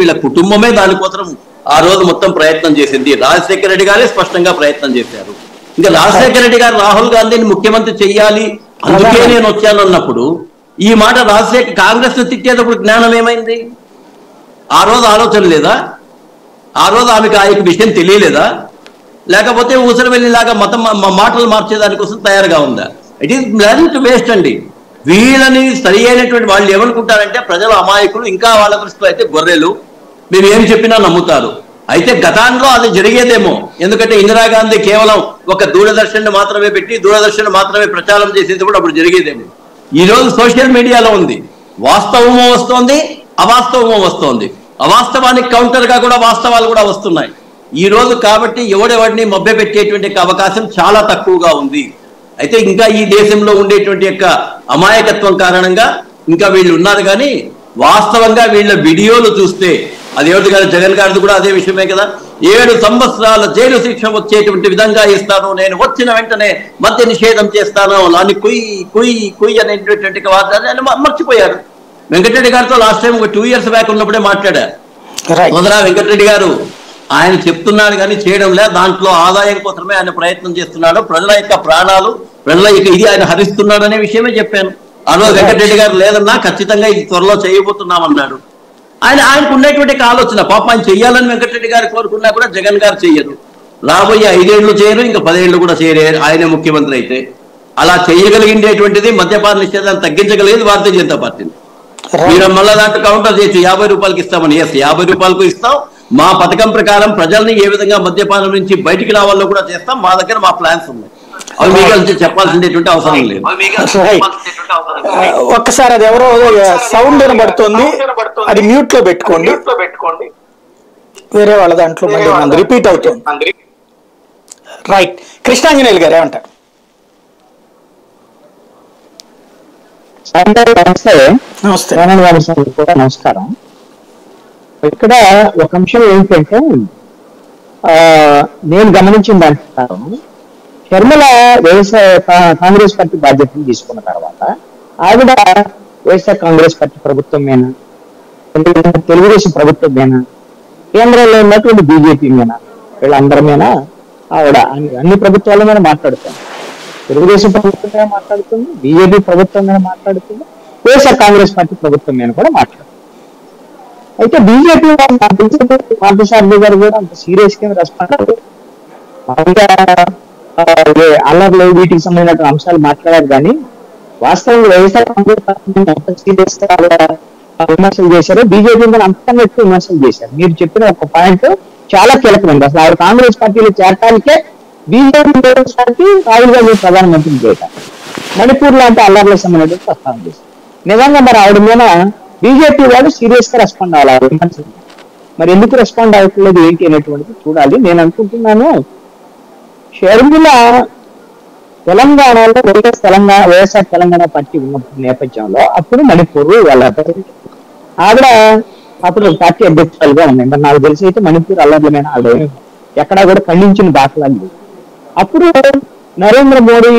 వీళ్ళ కుటుంబమే దానికోసం ఆ రోజు మొత్తం ప్రయత్నం చేసింది. రాజశేఖర రెడ్డి గారే స్పష్టంగా ప్రయత్నం చేశారు. ఇంకా రాజశేఖర రెడ్డి గారు రాహుల్ గాంధీని ముఖ్యమంత్రి చెయ్యాలి అందుకే నేను వచ్చాను అన్నప్పుడు ఈ మాట కాంగ్రెస్ ను తిట్టేటప్పుడు జ్ఞానం ఏమైంది? ఆ రోజు ఆలోచన లేదా? ఆ రోజు ఆమెకు ఆ విషయం తెలియలేదా? లేకపోతే ఊసర వెళ్ళిలాగా మాటలు మార్చేదానికోసం తయారుగా ఉందా? ఇట్ ఈస్ బ్లడ్ వేస్ట్ అండి. వీళ్ళని సరి అయినటువంటి వాళ్ళు ఏమనుకుంటారంటే ప్రజలు అమాయకులు, ఇంకా వాళ్ళ దృష్టిలో అయితే గొర్రెలు, మేము ఏం చెప్పినా నమ్ముతారు. అయితే గతంలో అది జరిగేదేమో, ఎందుకంటే ఇందిరాగాంధీ కేవలం ఒక దూరదర్శన్ మాత్రమే పెట్టి దూరదర్శన్ మాత్రమే ప్రచారం చేసేది కూడా అప్పుడు జరిగేదేమో. ఈ రోజు సోషల్ మీడియాలో ఉంది, వాస్తవమో వస్తోంది, అవాస్తవమో వస్తోంది, అవాస్తవానికి కౌంటర్ గా కూడా వాస్తవాలు కూడా వస్తున్నాయి ఈ రోజు. కాబట్టి ఎవడెవడిని మభ్య పెట్టేటువంటి అవకాశం చాలా తక్కువగా ఉంది. అయితే ఇంకా ఈ దేశంలో ఉండేటువంటి యొక్క అమాయకత్వం కారణంగా ఇంకా వీళ్ళు ఉన్నారు. కానీ వాస్తవంగా వీళ్ళ వీడియోలు చూస్తే అదేమిటి కదా, జగన్ గారిది కూడా అదే విషయమే కదా, 7 సంవత్సరాల జైలు శిక్ష వచ్చేటువంటి విధంగా ఇస్తాను, నేను వచ్చిన వెంటనే మద్య నిషేధం చేస్తాను అని కుయ్ అనేటువంటి వార్తలు మర్చిపోయారు. వెంకటరెడ్డి గారితో లాస్ట్ టైం ఒక 2 years బ్యాక్ ఉన్నప్పుడే మాట్లాడారు. సోదరా వెంకటరెడ్డి గారు ఆయన చెప్తున్నాడు కానీ చేయడం లేదు, దాంట్లో ఆదాయం కోసమే ఆయన ప్రయత్నం చేస్తున్నాడు, ప్రజల యొక్క ప్రాణాలు, ప్రజల యొక్క ఇది ఆయన హరిస్తున్నాడు అనే విషయమే చెప్పాను. ఆ రోజు వెంకటరెడ్డి గారు లేదన్నా ఖచ్చితంగా ఇది త్వరలో చేయబోతున్నామన్నాడు. ఆయనకు ఉండేటువంటి ఆలోచన, పాప ఆయన చెయ్యాలని వెంకటరెడ్డి గారు కోరుకున్నా కూడా జగన్ గారు చెయ్యరు. రాబోయే 5 ఏళ్ళు చేయరు, ఇంకా 10 ఏళ్ళు కూడా చేయరు ఆయన ముఖ్యమంత్రి అయితే. అలా చేయగలిగిండేటువంటిది మద్యపాన నిషేధాన్ని తగ్గించగలిగేది భారతీయ జనతా పార్టీని. మీరు మళ్ళా దాంట్లో కౌంటర్ చేసి 50 రూపాయలకి ఇస్తామని, 50 రూపాయలకు ఇస్తాం, మా పథకం ప్రకారం ప్రజల్ని ఏ విధంగా మద్యపానం నుంచి బయటికి రావాలో కూడా చేస్తాం, మా దగ్గర మా ప్లాన్స్ ఉన్నాయి. అవి మీకు చెప్పాల్సినటువంటి అవసరం లేదు. ఒక్కసారి అది ఎవరో సౌండ్ వినబడుతుంది, అది మ్యూట్ లో పెట్టుకోండి, వేరే వాళ్ళ దాంట్లో మళ్ళీ రిపీట్ అవుతుంది. రైట్, కృష్ణాంజనేయులు గారు ఏమంటారు? నమస్తే నమస్కారం. ఇక్కడ ఒక అంశం ఏంటంటే నేను గమనించిన దాని ప్రకారం షర్మిల వ్యవసాయ కాంగ్రెస్ పార్టీ బాధ్యతలు తీసుకున్న తర్వాత ఆవిడ వైఎస్ఆర్ కాంగ్రెస్ పార్టీ ప్రభుత్వమేనా, తెలుగుదేశం ప్రభుత్వమేనా, కేంద్రంలో ఉన్నటువంటి బీజేపీ మేనా, వీళ్ళందరమేనా ఆవిడ అన్ని ప్రభుత్వాల మీద మాట్లాడుతుంది. తెలుగుదేశం ప్రభుత్వం మీద మాట్లాడుతుంది, బీజేపీ ప్రభుత్వం మీద మాట్లాడుతుంది, వైఎస్ఆర్ కాంగ్రెస్ పార్టీ ప్రభుత్వం మీద కూడా మాట్లాడుతుంది. అయితే బీజేపీ పార్థసారథి గారు కూడా అంత సీరియస్ గా రెస్పాండ్ అల్లర్లు వీటికి సంబంధించిన అంశాలు మాట్లాడారు. కానీ వాస్తవంగా వైఎస్ఆర్ కాంగ్రెస్ పార్టీ ఎంత సీరియస్ గా విమర్శలు చేశారు, బీజేపీ మీద అంతకన్నా ఎక్కువ విమర్శలు చేశారు. మీరు చెప్పిన ఒక పాయింట్ చాలా కీలకమైంది. అసలు ఆవిడ కాంగ్రెస్ పార్టీలో చేరటానికే బీజేపీ పార్టీ రాహుల్ గాంధీ ప్రధానమంత్రిని చేయటానికి మణిపూర్ లాంటి అల్లర్లకు సంబంధించిన ప్రస్తావన చేశారు. నిజంగా మరి ఆవిడ మీద బీజేపీ వాళ్ళు సీరియస్ గా రెస్పాండ్ అవ్వాలి. మరి ఎందుకు రెస్పాండ్ అవ్వట్లేదు ఏంటి అనేటువంటిది చూడాలి. నేను అనుకుంటున్నాను షర్మిల తెలంగాణలో వైఎస్ఆర్ తెలంగాణ పార్టీ ఉన్న నేపథ్యంలో అప్పుడు మణిపూర్ వెళ్ళారు. ఆవిడ అప్పుడు పార్టీ అధ్యక్షులుగా ఉన్నాయి. మరి నాకు తెలిసి అయితే మణిపూర్ అల్లర్లమైన ఆవిడ ఎక్కడా కూడా ఖండించిన దాఖలాలు. అప్పుడు నరేంద్ర మోడీ